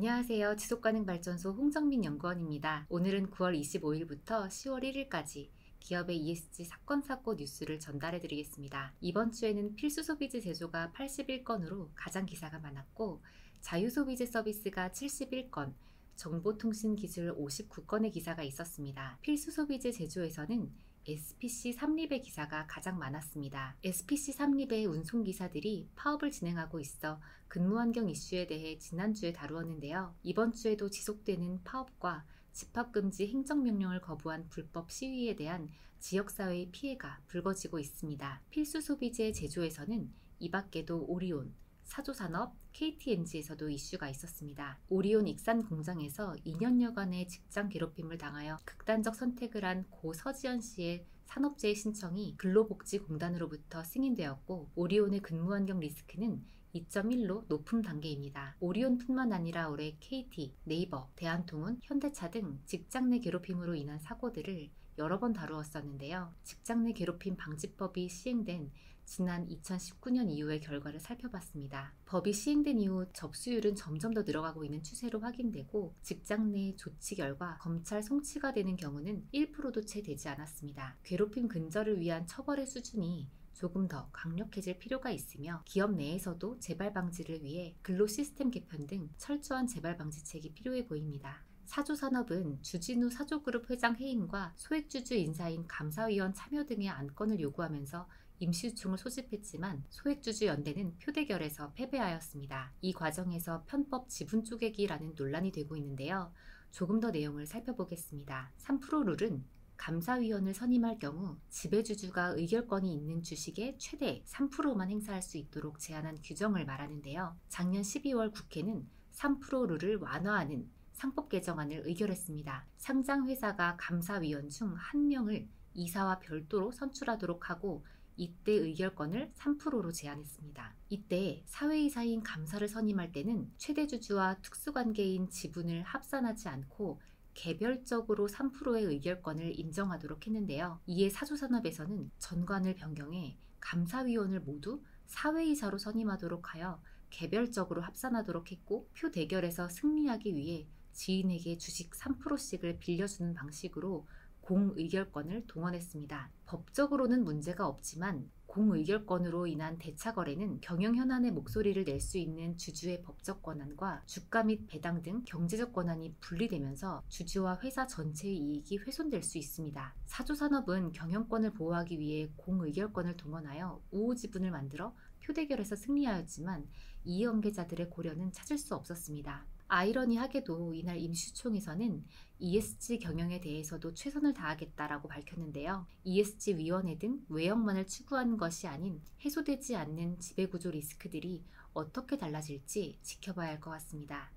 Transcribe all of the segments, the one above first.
안녕하세요. 지속가능발전소 홍정민 연구원입니다. 오늘은 9월 25일부터 10월 1일까지 기업의 ESG 사건 사고 뉴스를 전달해 드리겠습니다. 이번 주에는 필수소비재 제조가 81건으로 가장 기사가 많았고, 자유소비재 서비스가 71건, 정보통신기술 59건의 기사가 있었습니다. 필수소비재 제조에서는 SPC 삼립의 기사가 가장 많았습니다. SPC 삼립의 운송기사들이 파업을 진행하고 있어 근무환경 이슈에 대해 지난주에 다루었는데요. 이번 주에도 지속되는 파업과 집합금지 행정명령을 거부한 불법 시위에 대한 지역사회의 피해가 불거지고 있습니다. 필수소비재 제조에서는 이 밖에도 오리온, 사조산업, KTNG에서도 이슈가 있었습니다. 오리온 익산 공장에서 2년여간의 직장 괴롭힘을 당하여 극단적 선택을 한 고 서지연 씨의 산업재해 신청이 근로복지공단으로부터 승인되었고, 오리온의 근무환경 리스크는 2.1로 높은 단계입니다. 오리온뿐만 아니라 올해 KT, 네이버, 대한통운, 현대차 등 직장 내 괴롭힘으로 인한 사고들을 여러 번 다루었었는데요. 직장 내 괴롭힘 방지법이 시행된 지난 2019년 이후의 결과를 살펴봤습니다. 법이 시행된 이후 접수율은 점점 더 늘어가고 있는 추세로 확인되고, 직장 내 조치 결과 검찰 송치가 되는 경우는 1%도 채 되지 않았습니다. 괴롭힘 근절을 위한 처벌의 수준이 조금 더 강력해질 필요가 있으며, 기업 내에서도 재발 방지를 위해 근로 시스템 개편 등 철저한 재발 방지책이 필요해 보입니다. 사조산업은 주진우 사조그룹 회장 해임과 소액주주 인사인 감사위원 참여 등의 안건을 요구하면서 임시주총을 소집했지만 소액주주 연대는 표대결에서 패배하였습니다. 이 과정에서 편법 지분 쪼개기라는 논란이 되고 있는데요. 조금 더 내용을 살펴보겠습니다. 3% 룰은 감사위원을 선임할 경우 지배주주가 의결권이 있는 주식의 최대 3%만 행사할 수 있도록 제한한 규정을 말하는데요. 작년 12월 국회는 3% 룰을 완화하는 상법 개정안을 의결했습니다. 상장회사가 감사위원 중 1명을 이사와 별도로 선출하도록 하고, 이때 의결권을 3%로 제한했습니다. 이때 사회이사인 감사를 선임할 때는 최대 주주와 특수관계인 지분을 합산하지 않고 개별적으로 3%의 의결권을 인정하도록 했는데요. 이에 사조산업에서는 전관을 변경해 감사위원을 모두 사회이사로 선임하도록 하여 개별적으로 합산하도록 했고, 표 대결에서 승리하기 위해 지인에게 주식 3%씩을 빌려주는 방식으로 공의결권을 동원했습니다. 법적으로는 문제가 없지만 공의결권으로 인한 대차 거래는 경영 현안의 목소리를 낼 수 있는 주주의 법적 권한과 주가 및 배당 등 경제적 권한이 분리되면서 주주와 회사 전체의 이익이 훼손될 수 있습니다. 사조산업은 경영권을 보호하기 위해 공의결권을 동원하여 우호지분을 만들어 표대결에서 승리하였지만 이해관계자들의 고려는 찾을 수 없었습니다. 아이러니하게도 이날 임시총에서는 ESG 경영에 대해서도 최선을 다하겠다라고 밝혔는데요. ESG 위원회 등 외형만을 추구하는 것이 아닌 해소되지 않는 지배구조 리스크들이 어떻게 달라질지 지켜봐야 할 것 같습니다.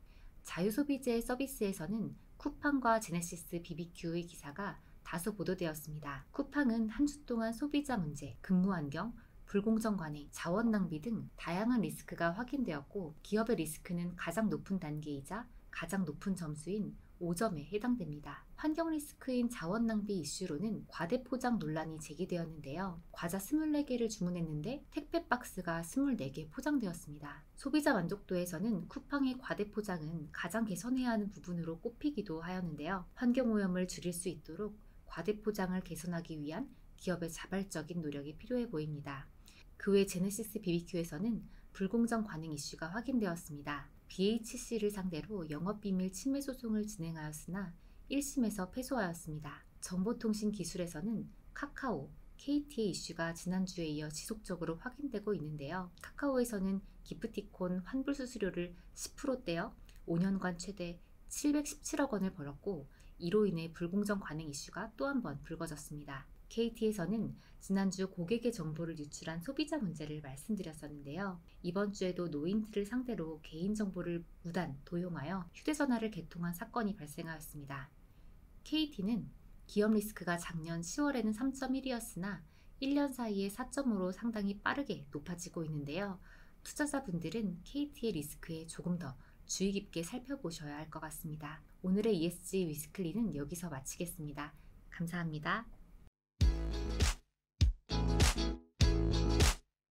자유소비재 서비스에서는 쿠팡과 제네시스 BBQ의 기사가 다소 보도되었습니다. 쿠팡은 한 주 동안 소비자 문제, 근무환경, 불공정 관행, 자원 낭비 등 다양한 리스크가 확인되었고, 기업의 리스크는 가장 높은 단계이자 가장 높은 점수인 5점에 해당됩니다. 환경 리스크인 자원 낭비 이슈로는 과대 포장 논란이 제기되었는데요. 과자 24개를 주문했는데 택배 박스가 24개 포장되었습니다. 소비자 만족도에서는 쿠팡의 과대 포장은 가장 개선해야 하는 부분으로 꼽히기도 하였는데요. 환경 오염을 줄일 수 있도록 과대 포장을 개선하기 위한 기업의 자발적인 노력이 필요해 보입니다. 그 외 제네시스 BBQ에서는 불공정 관행 이슈가 확인되었습니다. BHC를 상대로 영업비밀 침해 소송을 진행하였으나 1심에서 패소하였습니다. 정보통신기술에서는 카카오, KT의 이슈가 지난주에 이어 지속적으로 확인되고 있는데요. 카카오에서는 기프티콘 환불 수수료를 10% 떼어 5년간 최대 717억 원을 벌었고, 이로 인해 불공정 관행 이슈가 또 한 번 불거졌습니다. KT에서는 지난주 고객의 정보를 유출한 소비자 문제를 말씀드렸었는데요. 이번 주에도 노인들을 상대로 개인정보를 무단 도용하여 휴대전화를 개통한 사건이 발생하였습니다. KT는 기업 리스크가 작년 10월에는 3.1이었으나 1년 사이에 4.5로 상당히 빠르게 높아지고 있는데요. 투자자분들은 KT의 리스크에 조금 더 주의 깊게 살펴보셔야 할 것 같습니다. 오늘의 ESG 위스클리는 여기서 마치겠습니다. 감사합니다.